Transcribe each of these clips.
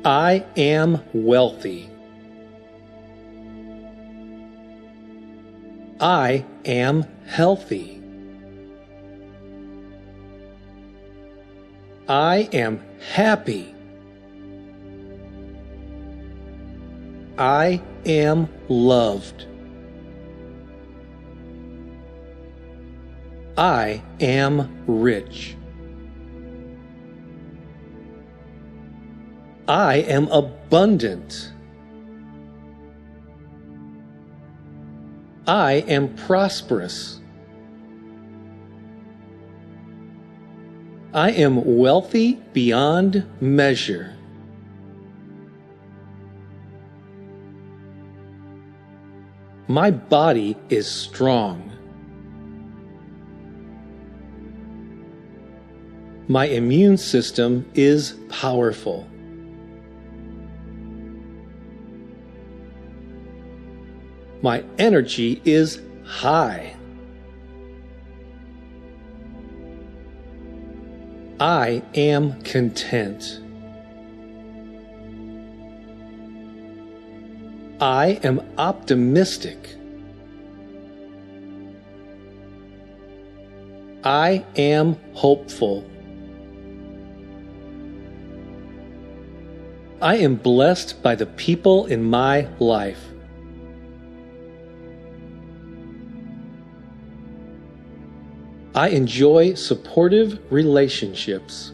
I am wealthy. I am healthy. I am happy. I am loved. I am rich. I am abundant. I am prosperous. I am wealthy beyond measure. My body is strong. My immune system is powerful. My energy is high. I am content. I am optimistic. I am hopeful. I am blessed by the people in my life. I enjoy supportive relationships.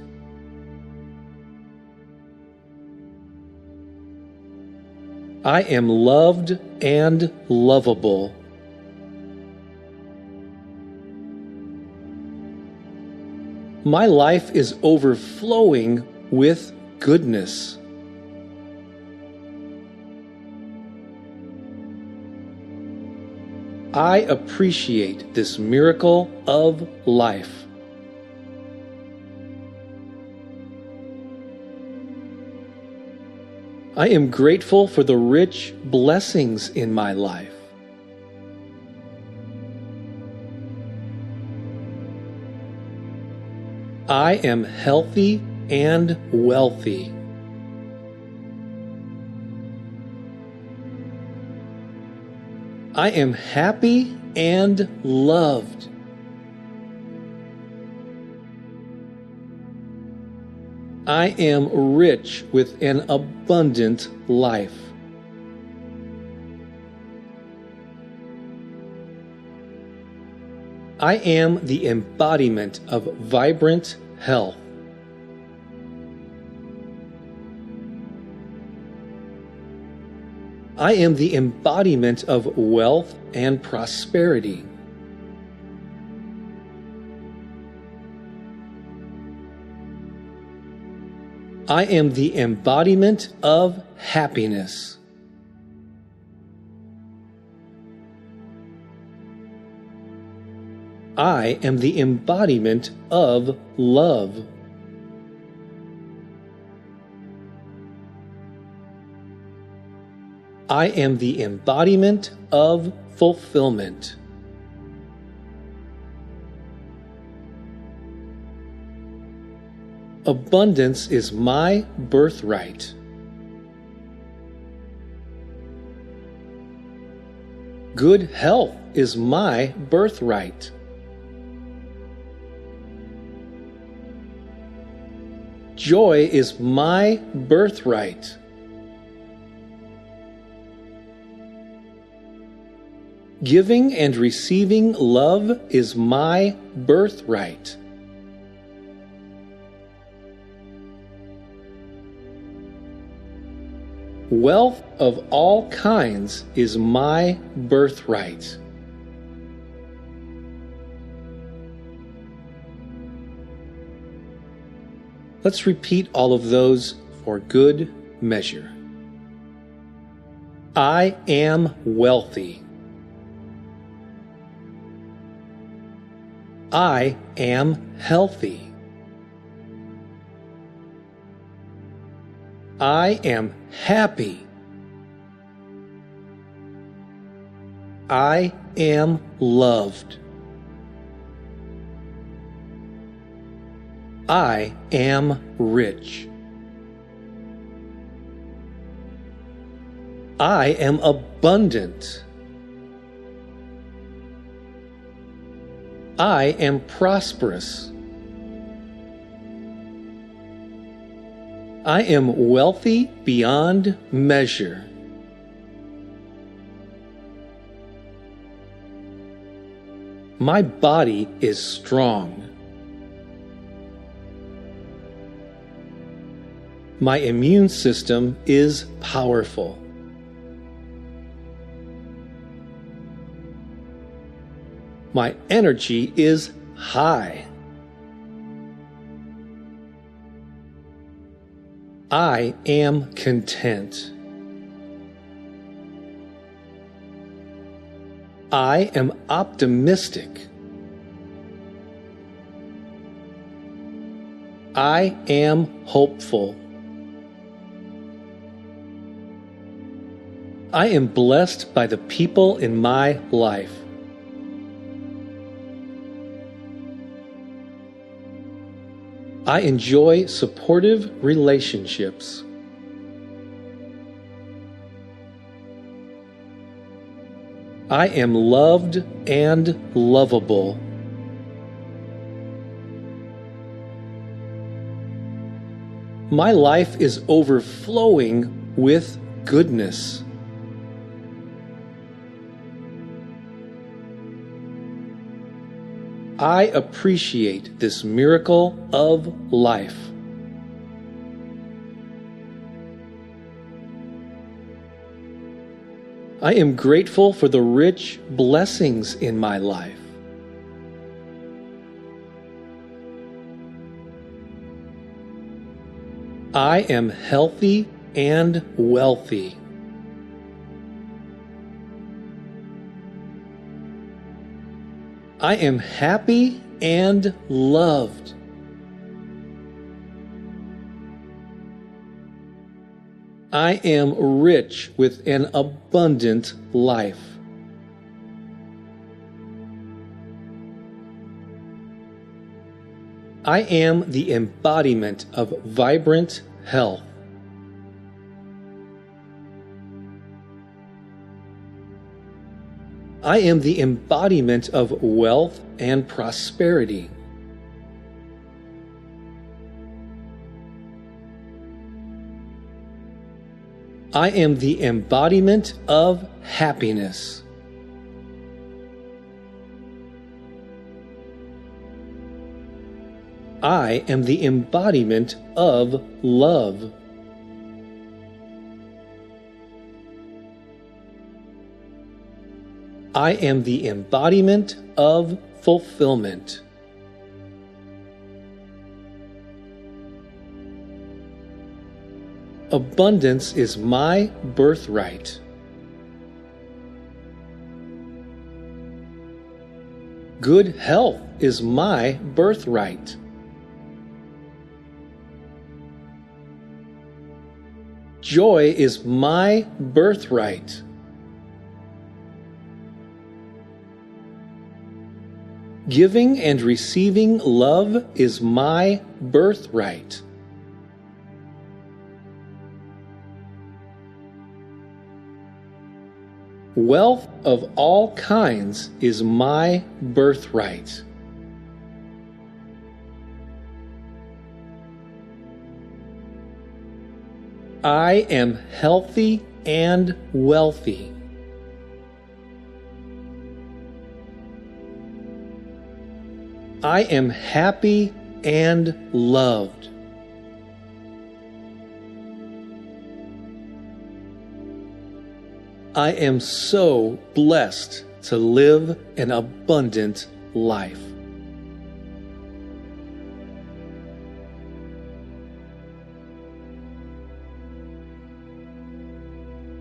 I am loved and lovable. My life is overflowing with goodness. I appreciate this miracle of life. I am grateful for the rich blessings in my life. I am healthy and wealthy. I am happy and loved. I am rich with an abundant life. I am the embodiment of vibrant health. I am the embodiment of wealth and prosperity. I am the embodiment of happiness. I am the embodiment of love. I am the embodiment of fulfillment. Abundance is my birthright. Good health is my birthright. Joy is my birthright. Giving and receiving love is my birthright. Wealth of all kinds is my birthright. Let's repeat all of those for good measure. I am wealthy. I am healthy. I am happy. I am loved. I am rich. I am abundant. I am prosperous. I am wealthy beyond measure. My body is strong. My immune system is powerful. My energy is high. I am content. I am optimistic. I am hopeful. I am blessed by the people in my life. I enjoy supportive relationships. I am loved and lovable. My life is overflowing with goodness. I appreciate this miracle of life. I am grateful for the rich blessings in my life. I am healthy and wealthy. I am happy and loved. I am rich with an abundant life. I am the embodiment of vibrant health. I am the embodiment of wealth and prosperity. I am the embodiment of happiness. I am the embodiment of love. I am the embodiment of fulfillment. Abundance is my birthright. Good health is my birthright. Joy is my birthright. Giving and receiving love is my birthright. Wealth of all kinds is my birthright. I am healthy and wealthy. I am happy and loved. I am so blessed to live an abundant life.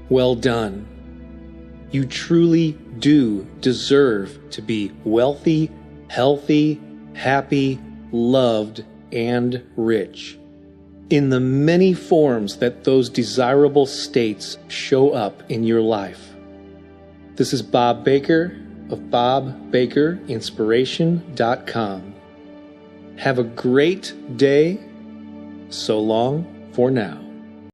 Well done. You truly do deserve to be wealthy, healthy, happy, loved, and rich, in the many forms that those desirable states show up in your life. This is Bob Baker of BobBakerInspiration.com. Have a great day. So long for now.